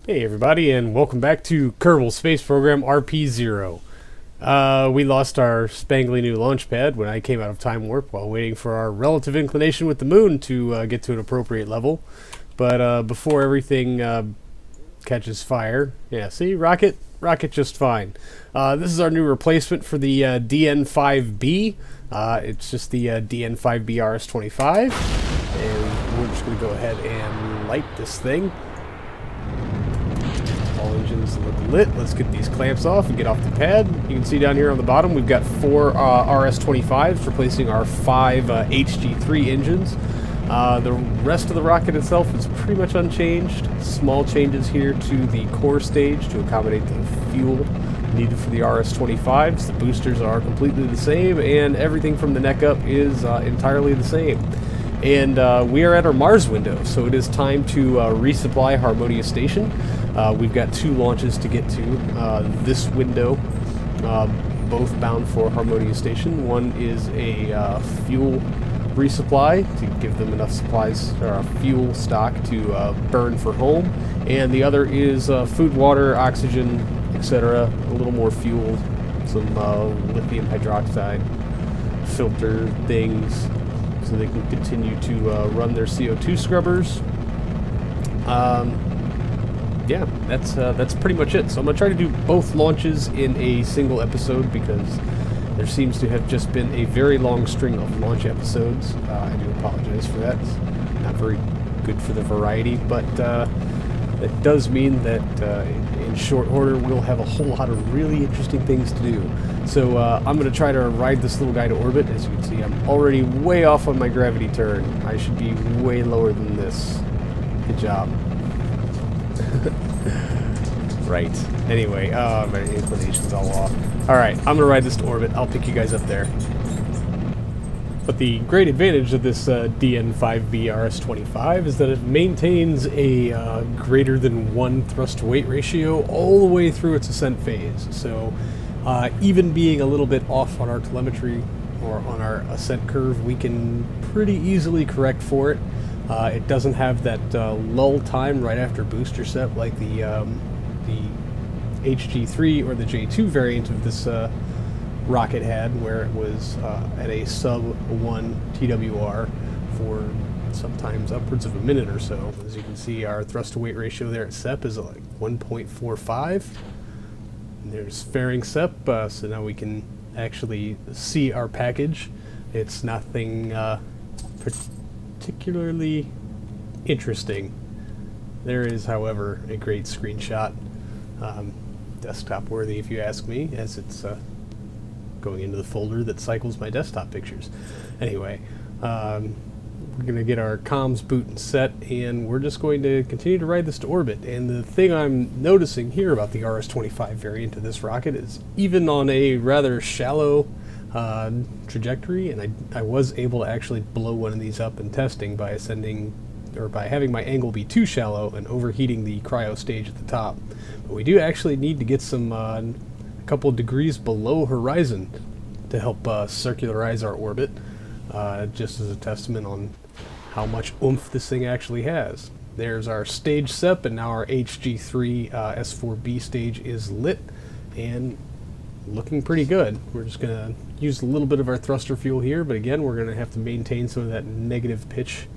Hey everybody, and welcome back to Kerbal Space Program RP-0. We lost our spangly new Launchpad when I came out of Time Warp while waiting for our relative inclination with the moon to get to an appropriate level. But before everything catches fire, yeah, see, rocket just fine. This is our new replacement for the DN5B. It's just the DN5B RS-25, and we're just going to go ahead and light this thing. All engines look lit. Let's get these clamps off and get off the pad. You can see down here on the bottom we've got 4 RS-25s replacing our 5 HG3 engines. The rest of the rocket itself is pretty much unchanged. Small changes here to the core stage to accommodate the fuel needed for the RS-25s. The boosters are completely the same, and everything from the neck up is entirely the same. And we are at our Mars window, so it is time to resupply Harmonious Station. We've got 2 launches to get to this window, both bound for Harmonious Station. One is a fuel resupply to give them enough supplies, or fuel stock to burn for home, and the other is food, water, oxygen, etc. A little more fuel, some lithium hydroxide filter things, so they can continue to run their CO2 scrubbers. Yeah, that's pretty much it. So I'm going to try to do both launches in a single episode because there seems to have just been a very long string of launch episodes. I do apologize for that. It's not very good for the variety, but that does mean that in short order we'll have a whole lot of really interesting things to do. So I'm going to try to ride this little guy to orbit. As you can see, I'm already way off on my gravity turn. I should be way lower than this. Good job. Right. Anyway, my inclination's all off. Alright, I'm going to ride this to orbit. I'll pick you guys up there. But the great advantage of this DN5B RS-25 is that it maintains a greater than 1 thrust-to-weight ratio all the way through its ascent phase. So even being a little bit off on our telemetry or on our ascent curve, we can pretty easily correct for it. It doesn't have that lull time right after booster set like the HG3 or the J2 variant of this rocket had, where it was at a sub 1 TWR for sometimes upwards of a minute or so. As you can see, our thrust-to-weight ratio there at SEP is like 1.45. And there's fairing SEP, so now we can actually see our package. It's nothing particularly interesting. There is, however, a great screenshot, desktop worthy if you ask me, as it's going into the folder that cycles my desktop pictures. Anyway, we're going to get our comms boot and set, and we're just going to continue to ride this to orbit. And the thing I'm noticing here about the RS-25 variant of this rocket is even on a rather shallow trajectory, and I was able to actually blow one of these up in testing by ascending, or by having my angle be too shallow and overheating the cryo stage at the top. But we do actually need to get some a couple of degrees below horizon to help circularize our orbit, just as a testament on how much oomph this thing actually has. There's our stage SEP, and now our HG3 S4B stage is lit and looking pretty good. We're just going to use a little bit of our thruster fuel here, but again, we're going to have to maintain some of that negative pitch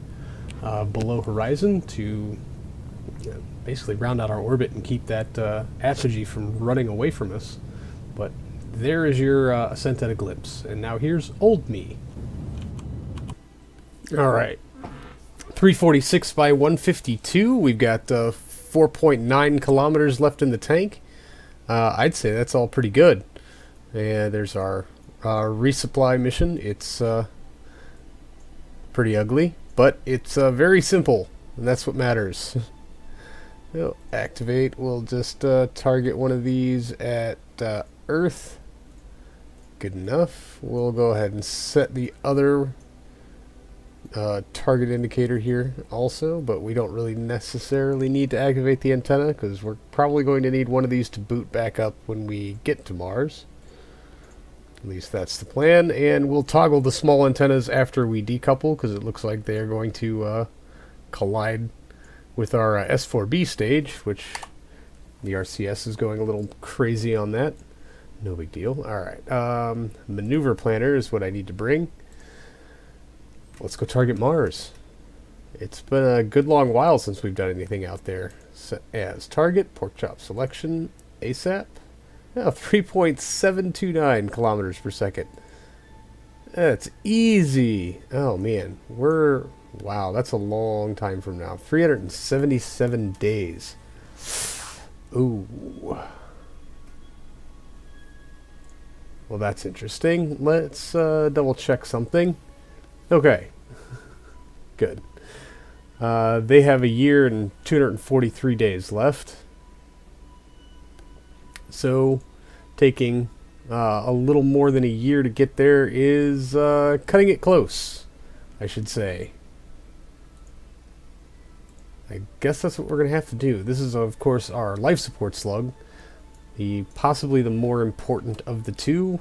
below horizon to basically round out our orbit and keep that apogee from running away from us. But there is your ascent at a glimpse. And now here's old me. Alright. 346 by 152. We've got 4.9 kilometers left in the tank. I'd say that's all pretty good. And there's our resupply mission. It's pretty ugly, but it's very simple, and that's what matters. We'll activate. We'll just target one of these at Earth. Good enough. We'll go ahead and set the other target indicator here also, but we don't really necessarily need to activate the antenna because we're probably going to need one of these to boot back up when we get to Mars. At least that's the plan, and we'll toggle the small antennas after we decouple because it looks like they are going to collide with our S4B stage, which The RCS is going a little crazy on that. No big deal. Alright, maneuver planner is what I need to bring. Let's go target Mars. It's been a good long while since we've done anything out there. Set as target, pork chop selection, ASAP. Oh, 3.729 kilometers per second. That's easy. Oh man, wow, that's a long time from now. 377 days. Ooh. Well, that's interesting. Let's double check something. Okay. Good. They have a year and 243 days left. So, taking a little more than a year to get there is cutting it close, I should say. I guess that's what we're going to have to do. This is, of course, our life support slug. Possibly the more important of the two.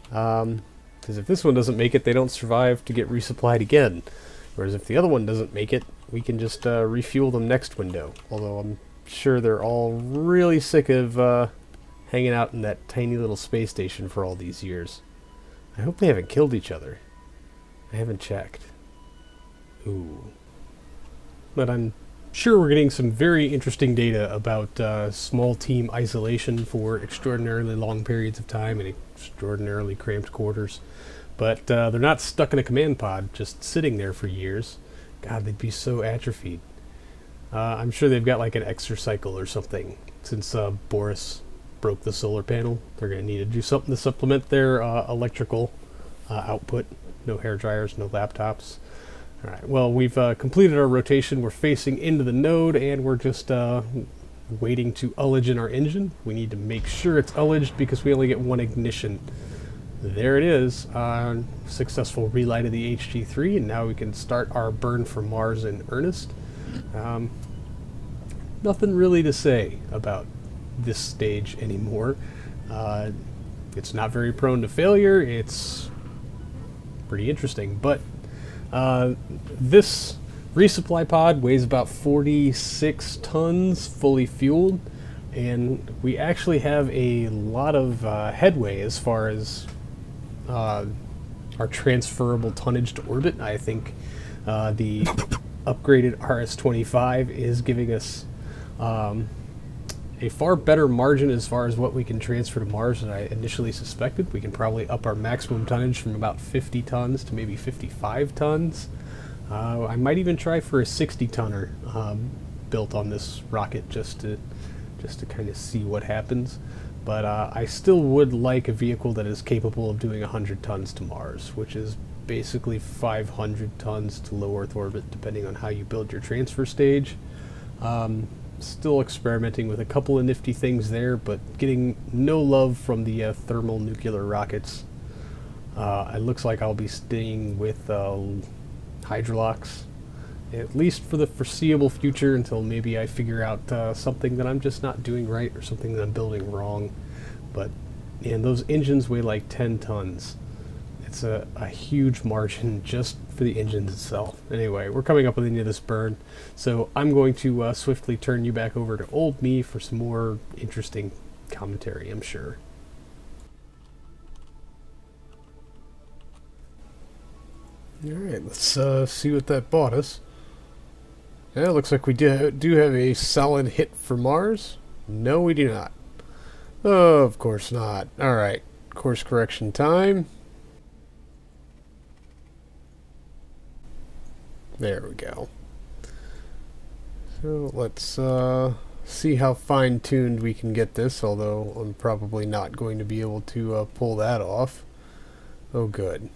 Because if this one doesn't make it, they don't survive to get resupplied again. Whereas if the other one doesn't make it, we can just refuel them next window. Although I'm sure they're all really sick of hanging out in that tiny little space station for all these years. I hope they haven't killed each other. I haven't checked. Ooh. But I'm sure we're getting some very interesting data about small team isolation for extraordinarily long periods of time in extraordinarily cramped quarters. But they're not stuck in a command pod, just sitting there for years. God, they'd be so atrophied. I'm sure they've got like an exercycle or something. Since Boris broke the solar panel, they're going to need to do something to supplement their electrical output. No hair dryers, no laptops. Alright, well, we've completed our rotation. We're facing into the node, and we're just waiting to ullage in our engine. We need to make sure it's ullaged because we only get one ignition. There it is. Successful relight of the HG3, and now we can start our burn for Mars in earnest. Nothing really to say about this stage anymore. It's not very prone to failure. It's pretty interesting, but this resupply pod weighs about 46 tons fully fueled, and we actually have a lot of headway as far as our transferable tonnage to orbit. I think the upgraded RS-25 is giving us a far better margin as far as what we can transfer to Mars than I initially suspected. We can probably up our maximum tonnage from about 50 tons to maybe 55 tons. I might even try for a 60-tonner built on this rocket just to kind of see what happens. But I still would like a vehicle that is capable of doing 100 tons to Mars, which is basically 500 tons to low Earth orbit, depending on how you build your transfer stage. Still experimenting with a couple of nifty things there, but getting no love from the thermal nuclear rockets. It looks like I'll be staying with Hydrolox, at least for the foreseeable future, until maybe I figure out something that I'm just not doing right or something that I'm building wrong. But man, those engines weigh like 10 tons. It's a huge margin just for the engines itself. Anyway, we're coming up with the end of this burn, so I'm going to swiftly turn you back over to old me for some more interesting commentary, I'm sure. Alright, let's see what that bought us. Yeah, it looks like we do have a solid hit for Mars. No, we do not. Oh, of course not. Alright, course correction time. There we go. So let's see how fine-tuned we can get this, although I'm probably not going to be able to pull that off. Oh, good.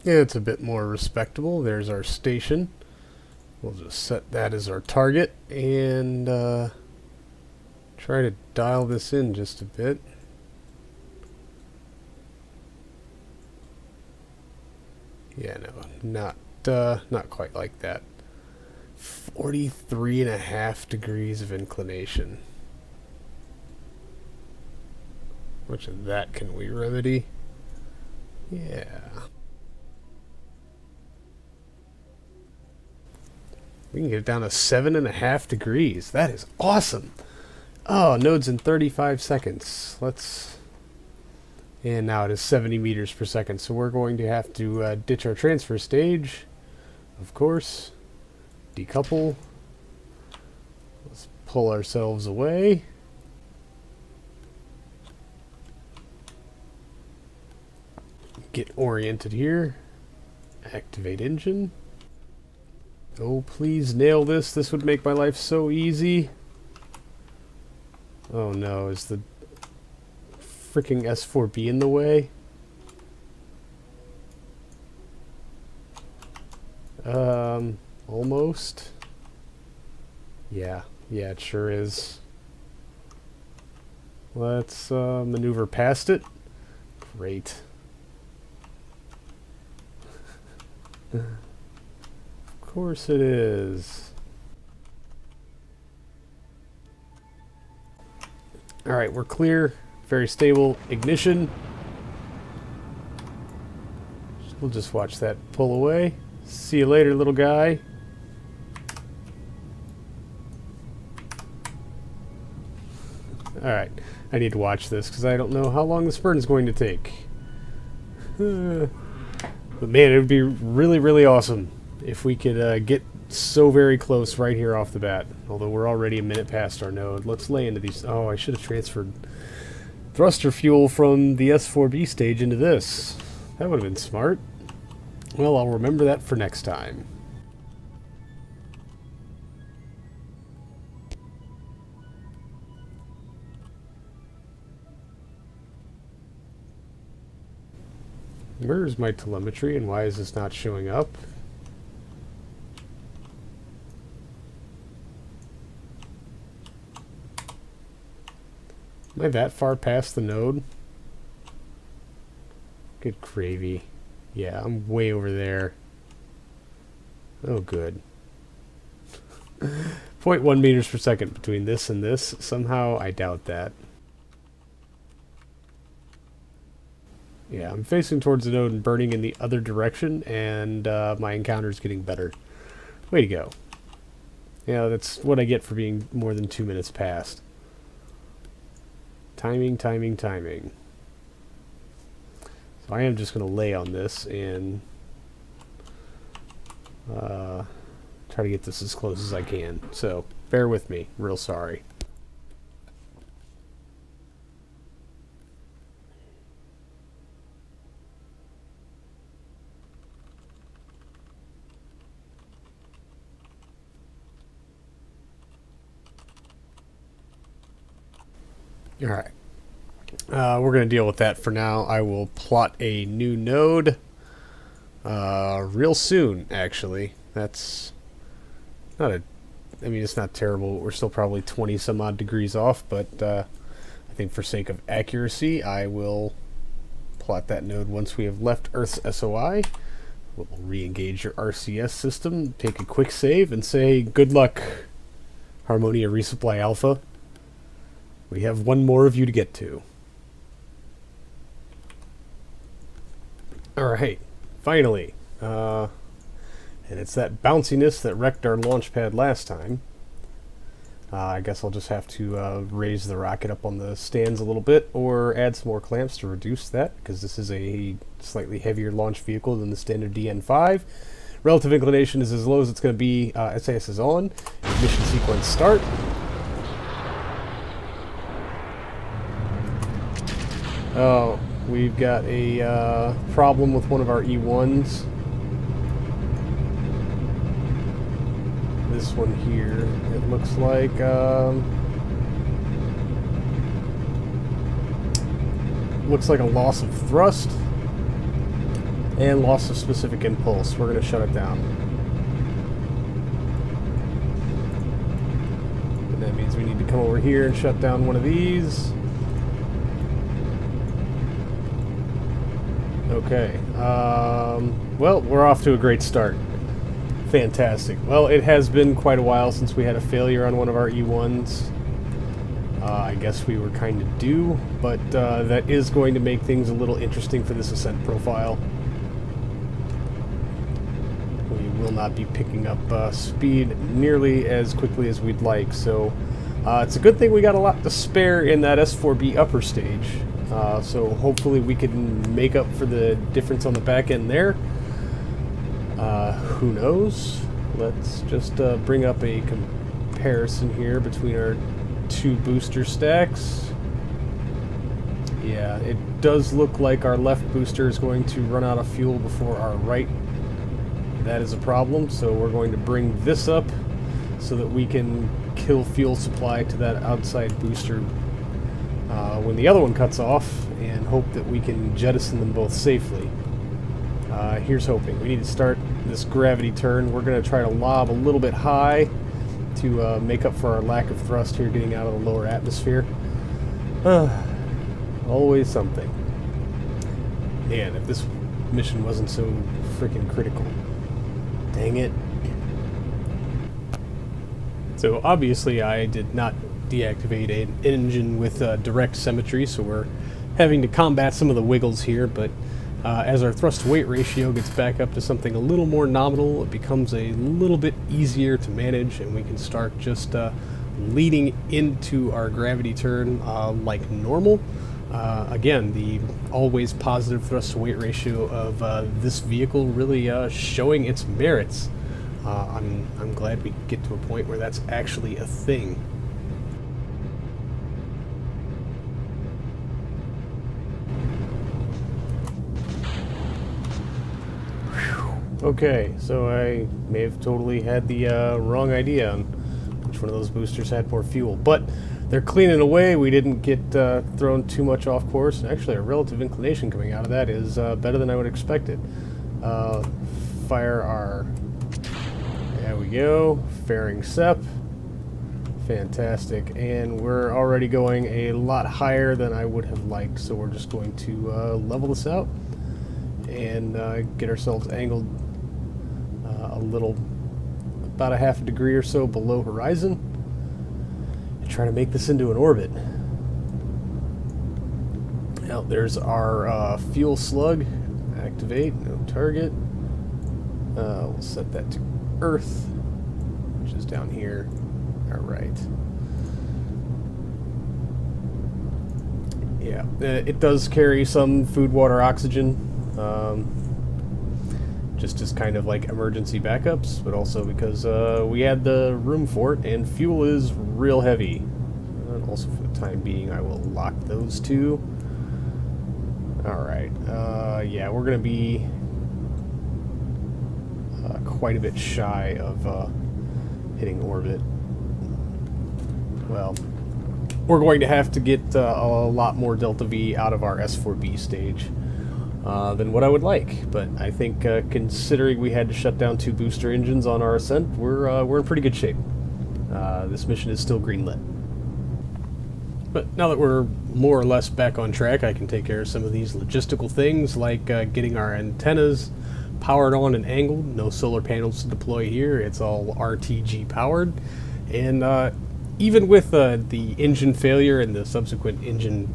Yeah, it's a bit more respectable. There's our station. We'll just set that as our target and try to dial this in just a bit. Yeah, no, not quite like that. 43.5 degrees of inclination. Which of that can we remedy? Yeah. We can get it down to 7.5 degrees. That is awesome. Oh, node's in 35 seconds. Let's... And now it is 70 meters per second. So we're going to have to ditch our transfer stage. Of course. Decouple. Let's pull ourselves away. Get oriented here. Activate engine. Oh, please nail this. This would make my life so easy. Oh no, is the freaking S4B in the way? Almost. Yeah, it sure is. Let's maneuver past it. Great. Of course it is. Alright, we're clear. Very stable. Ignition. We'll just watch that pull away. See you later, little guy. Alright, I need to watch this because I don't know how long this burn is going to take. But man, it would be really, really awesome if we could get so very close right here off the bat. Although we're already a minute past our node. Let's lay into these... Oh, I should have transferred thruster fuel from the S4B stage into this. That would have been smart. Well, I'll remember that for next time. Where's my telemetry and why is this not showing up? Am I that far past the node? Good gravy. Yeah, I'm way over there. Oh, good. 0.1 meters per second between this and this. Somehow, I doubt that. Yeah, I'm facing towards the node and burning in the other direction, and my encounter's getting better. Way to go. Yeah, that's what I get for being more than 2 minutes past. Timing, timing, timing. So I am just going to lay on this and try to get this as close as I can. So, bear with me. Real sorry. Alright, we're going to deal with that for now. I will plot a new node real soon, actually. That's not a... I mean, it's not terrible. We're still probably 20 some odd degrees off, but I think for sake of accuracy, I will plot that node once we have left Earth's SOI. We'll re-engage your RCS system, take a quick save, and say, good luck, Harmonia Resupply Alpha. We have one more of you to get to. Alright, finally. And it's that bounciness that wrecked our Launchpad last time. I guess I'll just have to raise the rocket up on the stands a little bit, or add some more clamps to reduce that, because this is a slightly heavier launch vehicle than the standard DN5. Relative inclination is as low as it's going to be. SAS is on. Ignition sequence start. Oh, we've got a problem with one of our E1s. This one here, it looks like a loss of thrust and loss of specific impulse. We're going to shut it down. And that means we need to come over here and shut down one of these. Okay, well, we're off to a great start. Fantastic. Well, it has been quite a while since we had a failure on one of our E1s. I guess we were kind of due, but that is going to make things a little interesting for this ascent profile. We will not be picking up speed nearly as quickly as we'd like. So it's a good thing we got a lot to spare in that S4B upper stage. So hopefully we can make up for the difference on the back end there. Who knows? Let's just bring up a comparison here between our two booster stacks. Yeah, it does look like our left booster is going to run out of fuel before our right. That is a problem, so we're going to bring this up so that we can kill fuel supply to that outside booster when the other one cuts off, and hope that we can jettison them both safely. Here's hoping. We need to start this gravity turn. We're going to try to lob a little bit high to make up for our lack of thrust here getting out of the lower atmosphere. Always something. Man, if this mission wasn't so freaking critical. Dang it. So obviously I did not deactivate an engine with direct symmetry, so we're having to combat some of the wiggles here, but as our thrust-to-weight ratio gets back up to something a little more nominal, it becomes a little bit easier to manage, and we can start just leading into our gravity turn like normal. Again, the always positive thrust-to-weight ratio of this vehicle really showing its merits. I'm glad we get to a point where that's actually a thing. Okay, so I may have totally had the wrong idea on which one of those boosters had more fuel, but they're cleaning away. We didn't get thrown too much off course. Actually, our relative inclination coming out of that is better than I would have expected. Fire our... There we go. Fairing SEP. Fantastic. And we're already going a lot higher than I would have liked, so we're just going to level this out and get ourselves angled a little, about a half a degree or so below horizon, and try to make this into an orbit. Now there's our fuel slug. Activate, no target. We'll set that to Earth, which is down here. Alright. Yeah, it does carry some food, water, oxygen. Just as kind of like emergency backups, but also because we had the room for it, and fuel is real heavy. And also for the time being, I will lock those two. Alright, yeah, we're going to be quite a bit shy of hitting orbit. Well, we're going to have to get a lot more Delta V out of our S4B stage than what I would like, but I think considering we had to shut down 2 booster engines on our ascent, we're in pretty good shape. This mission is still green-lit. But now that we're more or less back on track, I can take care of some of these logistical things, like getting our antennas powered on and angled. No solar panels to deploy here, it's all RTG powered. And even with the engine failure and the subsequent engine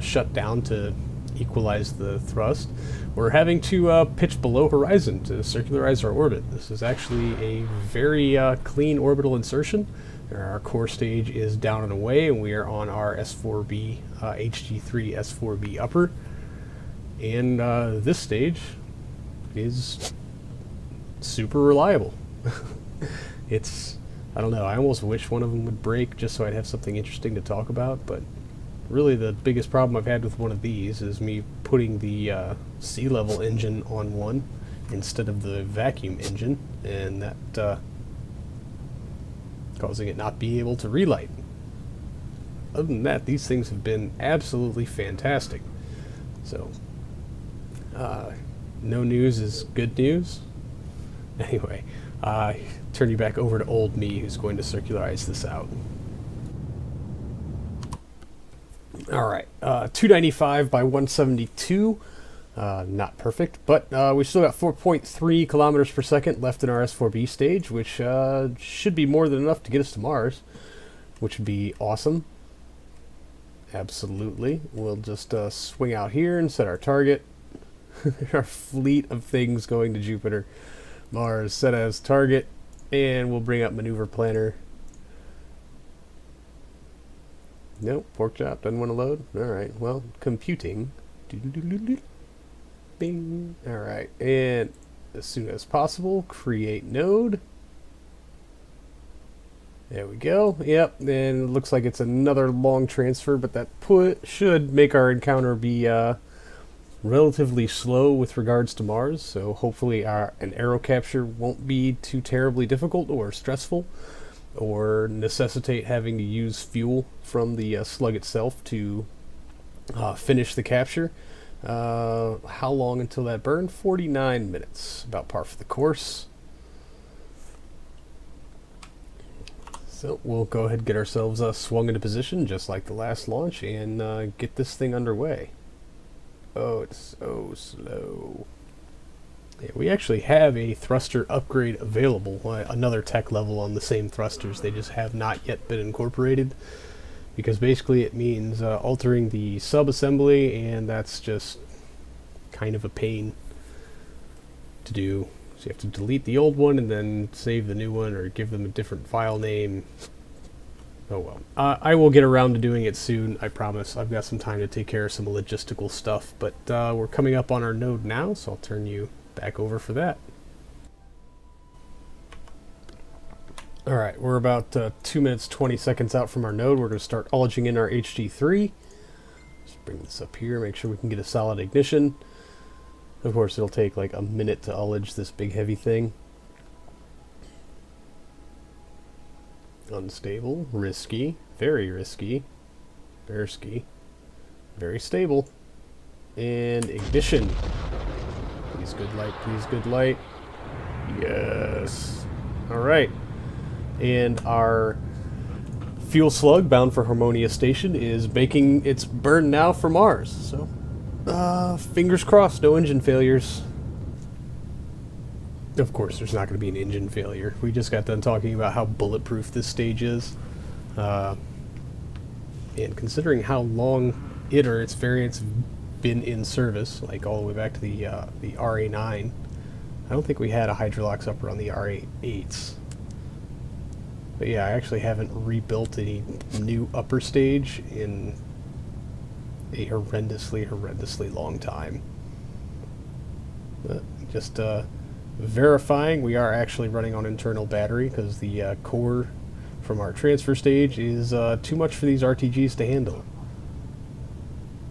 shutdown to equalize the thrust, we're having to pitch below horizon to circularize our orbit. This is actually a very clean orbital insertion. Our core stage is down and away, and we are on our S4B, HG3 S4B upper. And this stage is super reliable. It's, I don't know, I almost wish one of them would break just so I'd have something interesting to talk about, but really the biggest problem I've had with one of these is me putting the sea level engine on one instead of the vacuum engine, and that causing it not be able to relight. Other than that, these things have been absolutely fantastic. So, no news is good news. Anyway, turn you back over to old me, who's going to circularize this out. Alright, 295 by 172. Not perfect, but we've still got 4.3 kilometers per second left in our S4B stage, which should be more than enough to get us to Mars, which would be awesome. Absolutely. We'll just swing out here and set our target. There are a fleet of things going to Jupiter. Mars set as target, and we'll bring up maneuver planner. Nope, pork chop doesn't want to load. Alright, well, computing. Bing. Alright, and as soon as possible, create node. There we go. Yep, and it looks like it's another long transfer, but that should make our encounter be relatively slow with regards to Mars, so hopefully an Aero capture won't be too terribly difficult or stressful, or necessitate having to use fuel from the slug itself to finish the capture. How long until that burn? 49 minutes, about par for the course. So we'll go ahead and get ourselves swung into position just like the last launch and get this thing underway. Oh, it's so slow. Yeah, we actually have a thruster upgrade available, another tech level on the same thrusters. They just have not yet been incorporated, because basically it means altering the sub-assembly, and that's just kind of a pain to do. So you have to delete the old one and then save the new one, or give them a different file name. Oh well. I will get around to doing it soon, I promise. I've got some time to take care of some logistical stuff, but we're coming up on our node now, so I'll turn you back over for that. Alright, we're about 2 minutes 20 seconds out from our node. We're going to start ullaging in our HG3. Just bring this up here, make sure we can get a solid ignition. Of course, it'll take like a minute to ullage this big heavy thing. Unstable, risky, very risky, bearsky, very stable, and ignition. Please good light, please good light. Yes. Alright. And our fuel slug bound for Harmonious Station is making its burn now for Mars. So, fingers crossed, no engine failures. Of course, there's not going to be an engine failure. We just got done talking about how bulletproof this stage is. And considering how long it or its variants have been in service, like all the way back to the RA9, I don't think we had a Hydrolox upper on the RA8s. But yeah, I actually haven't rebuilt any new upper stage in a horrendously long time. But just verifying we are actually running on internal battery, because the core from our transfer stage is too much for these RTGs to handle.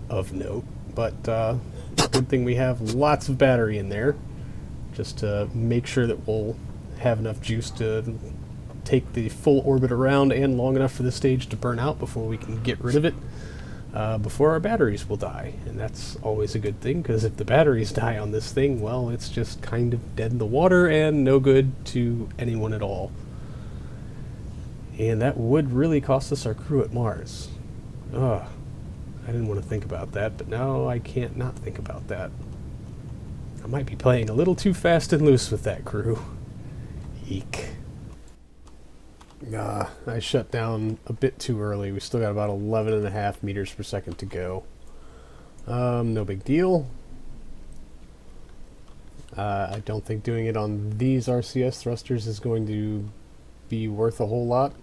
Of note, but good thing we have lots of battery in there, just to make sure that we'll have enough juice to take the full orbit around and long enough for the stage to burn out before we can get rid of it, before our batteries will die. And that's always a good thing, because if the batteries die on this thing, well, it's just kind of dead in the water and no good to anyone at all. And that would really cost us our crew at Mars. Ugh. I didn't want to think about that, but now I can't not think about that. I might be playing a little too fast and loose with that crew. Eek. I shut down a bit too early. We still got about 11.5 meters per second to go. No big deal. I don't think doing it on these RCS thrusters is going to be worth a whole lot,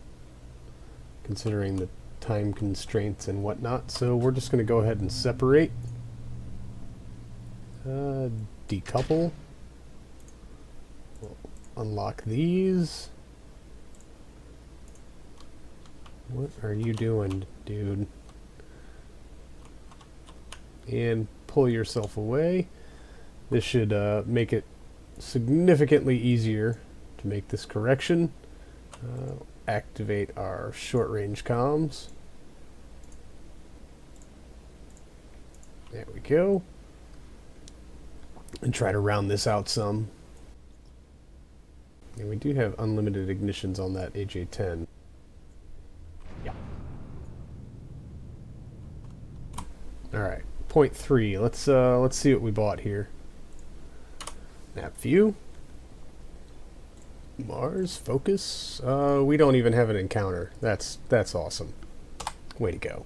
considering the time constraints and whatnot, so we're just going to go ahead and separate, decouple, we'll unlock these. What are you doing, dude? And pull yourself away. This should make it significantly easier to make this correction. Activate our short-range comms. There we go. And try to round this out some. And we do have unlimited ignitions on that AJ-10. Yeah. Alright, point 3. Let's see what we bought here. Map view. Mars, focus. We don't even have an encounter. That's awesome. Way to go.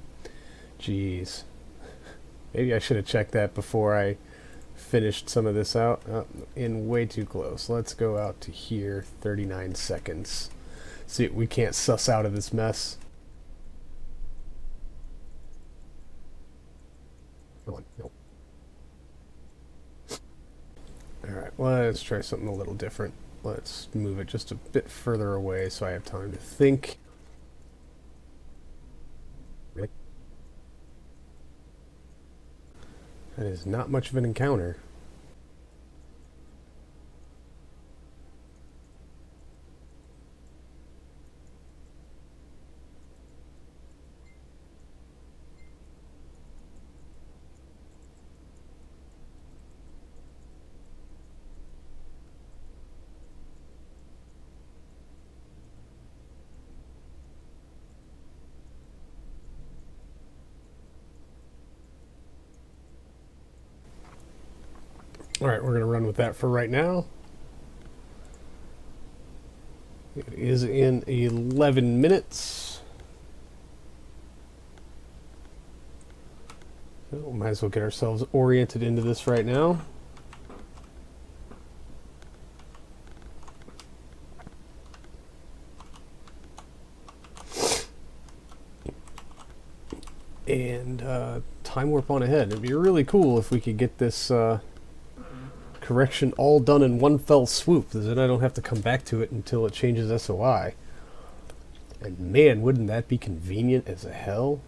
Jeez. Maybe I should have checked that before I finished some of this out in way too close. Let's go out to here, 39 seconds. See what we can't suss out of this mess. Come on, no. Alright, let's try something a little different. Let's move it just a bit further away so I have time to think. Really? That is not much of an encounter. Alright, we're going to run with that for right now. It is in 11 minutes. So might as well get ourselves oriented into this right now. And time warp on ahead. It'd be really cool if we could get this correction all done in one fell swoop, because then I don't have to come back to it until it changes SOI. And man, wouldn't that be convenient as a hell?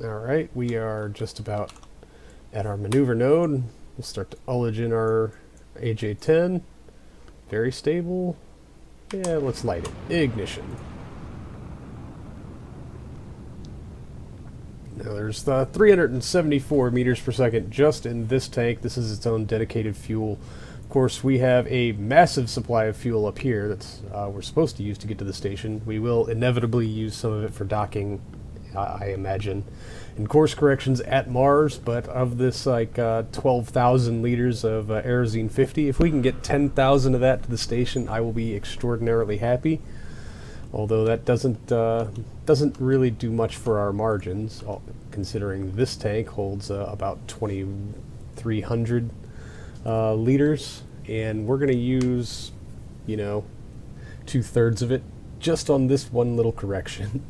Alright, we are just about at our maneuver node. We'll start to ullage in our AJ-10. Very stable. Yeah, let's light it. Ignition. Now there's 374 meters per second just in this tank. This is its own dedicated fuel. Of course, we have a massive supply of fuel up here that's we're supposed to use to get to the station. We will inevitably use some of it for docking, I imagine, and course corrections at Mars. But of this, like 12,000 liters of Aerozine 50, if we can get 10,000 of that to the station, I will be extraordinarily happy. Although that doesn't really do much for our margins, considering this tank holds about 2,300 liters, and we're going to use, you know, 2/3 of it just on this one little correction.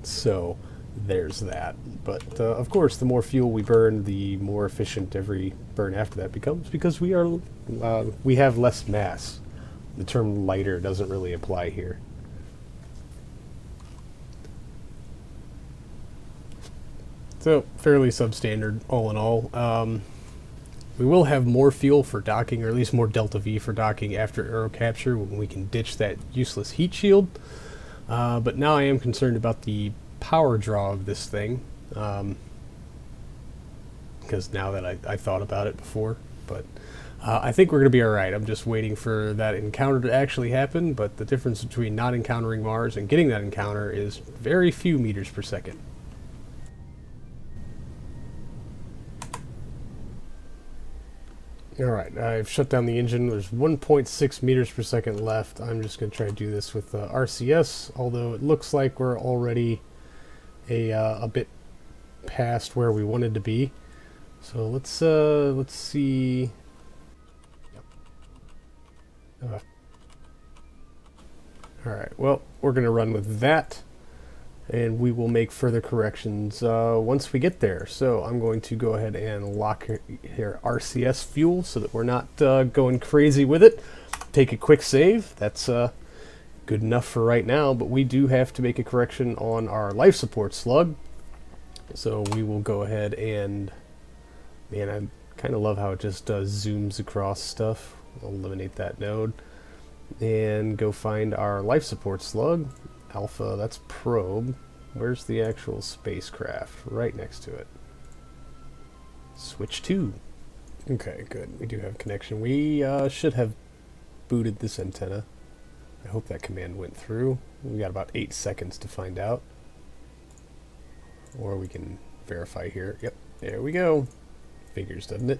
So there's that. But of course, the more fuel we burn, the more efficient every burn after that becomes, because we have less mass. The term lighter doesn't really apply here. So, fairly substandard, all in all. We will have more fuel for docking, or at least more Delta V for docking after Aero capture, when we can ditch that useless heat shield. But now I am concerned about the power draw of this thing, because now that I thought about it before. But I think we're going to be alright. I'm just waiting for that encounter to actually happen, but the difference between not encountering Mars and getting that encounter is very few meters per second. Alright, I've shut down the engine. There's 1.6 meters per second left. I'm just going to try to do this with RCS, although it looks like we're already a bit past where we wanted to be. So let's see. Yep. Alright, well, we're going to run with that, and we will make further corrections once we get there. So I'm going to go ahead and lock here RCS fuel so that we're not going crazy with it. Take a quick save. That's good enough for right now, but we do have to make a correction on our life support slug. So we will go ahead and, man, I kind of love how it just zooms across stuff. I'll eliminate that node and go find our life support slug. Alpha, that's probe. Where's the actual spacecraft? Right next to it. Switch 2. Okay, good. We do have connection. We should have booted this antenna. I hope that command went through. We got about 8 seconds to find out. Or we can verify here. Yep, there we go. Figures, doesn't it?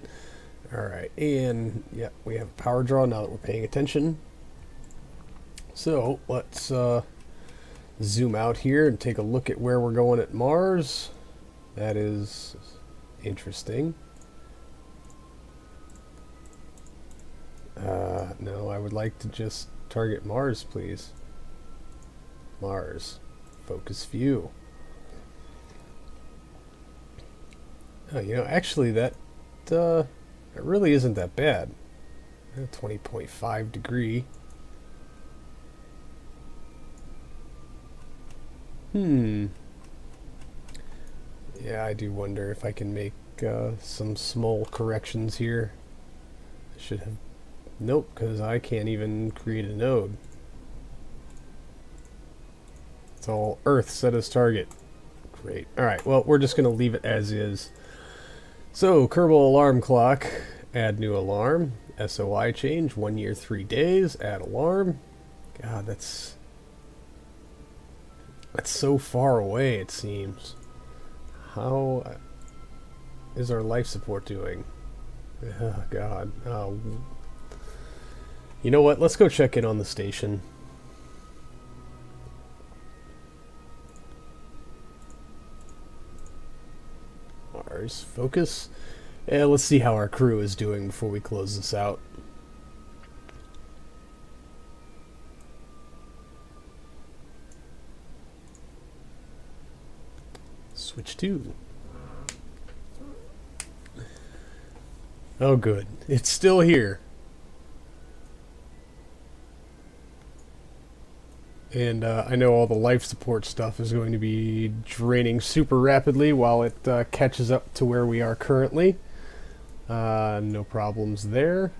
Alright, and yeah, we have a power draw now that we're paying attention. So let's zoom out here and take a look at where we're going at Mars. That is interesting. No, I would like to just target Mars, please. Mars. Focus view. Oh, you know, actually that it really isn't that bad. 20.5 degree. Yeah, I do wonder if I can make some small corrections here. I should have... Nope, because I can't even create a node. It's all Earth set as target. Great. Alright, well, we're just going to leave it as is. So, Kerbal alarm clock. Add new alarm. SOI change. 1 year, 3 days. Add alarm. God, that's so far away, it seems. How is our life support doing? Oh, God. Oh. You know what? Let's go check in on the station. Mars, focus. Yeah, let's see how our crew is doing before we close this out. Switch 2. Oh, good. It's still here. And I know all the life support stuff is going to be draining super rapidly while it catches up to where we are currently. No problems there.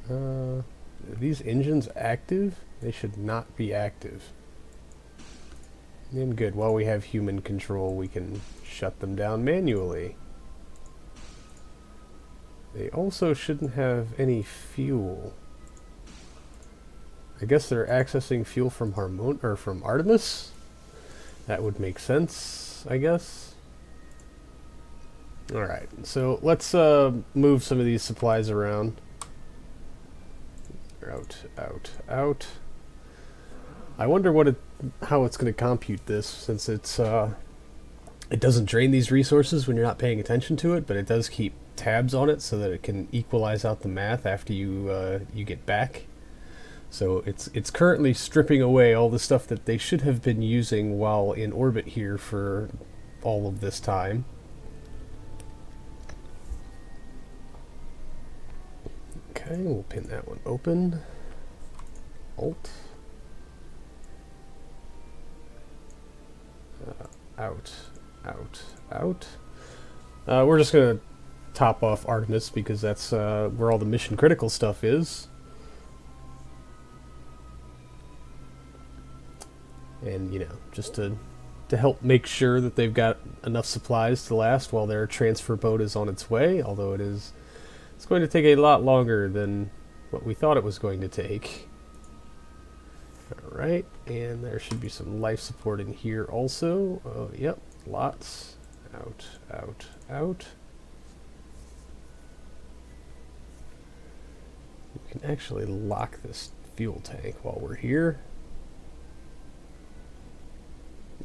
Are these engines active? They should not be active. And good, while we have human control, we can shut them down manually. They also shouldn't have any fuel. I guess they're accessing fuel from from Artemis. That would make sense, I guess. All right, so let's move some of these supplies around. Out, out, out. I wonder how it's going to compute this, since it doesn't drain these resources when you're not paying attention to it, but it does keep tabs on it so that it can equalize out the math after you get back. So it's currently stripping away all the stuff that they should have been using while in orbit here for all of this time. Okay, we'll pin that one open. Alt. Out, out, out. We're just going to top off Artemis because that's where all the mission critical stuff is. And, you know, just to help make sure that they've got enough supplies to last while their transfer boat is on its way, although it's going to take a lot longer than what we thought it was going to take. Alright, and there should be some life support in here also. Oh, yep, lots. Out, out, out. We can actually lock this fuel tank while we're here.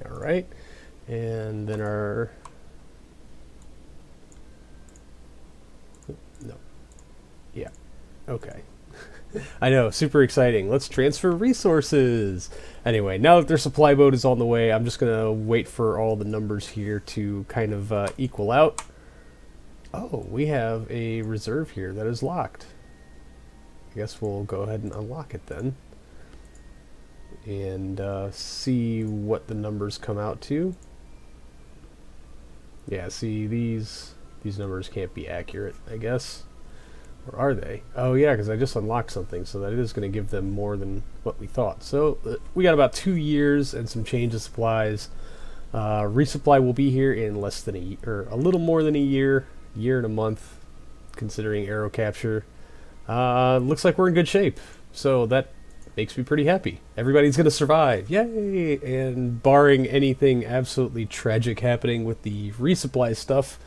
Alright, and then our... No. Yeah, okay. I know, super exciting. Let's transfer resources. Anyway, now that their supply boat is on the way, I'm just going to wait for all the numbers here to kind of equal out. Oh, we have a reserve here that is locked. I guess we'll go ahead and unlock it then. And see what the numbers come out to. Yeah, see, these numbers can't be accurate, I guess. Or are they? Oh yeah, because I just unlocked something, so that is going to give them more than what we thought. So we got about 2 years and some change of supplies. Resupply will be here in less than a little more than a year and a month, considering Aero capture. Looks like we're in good shape, so that makes me pretty happy. Everybody's going to survive, yay! And barring anything absolutely tragic happening with the resupply stuff,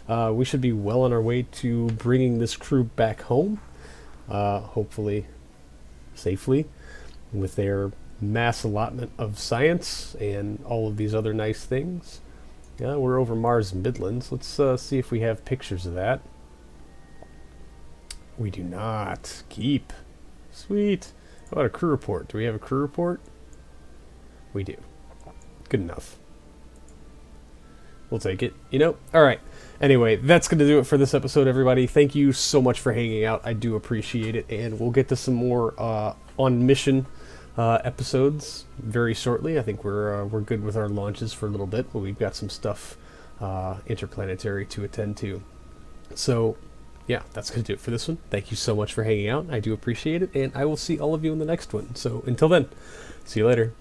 we should be well on our way to bringing this crew back home, hopefully safely, with their mass allotment of science and all of these other nice things. Yeah, we're over Mars Midlands. Let's see if we have pictures of that. We do not. Keep. Sweet. How about a crew report? Do we have a crew report? We do. Good enough. We'll take it. You know? Alright. Anyway, that's going to do it for this episode, everybody. Thank you so much for hanging out. I do appreciate it. And we'll get to some more on mission episodes very shortly. I think we're good with our launches for a little bit, but we've got some stuff interplanetary to attend to. So, yeah, that's going to do it for this one. Thank you so much for hanging out. I do appreciate it, and I will see all of you in the next one. So, until then, see you later.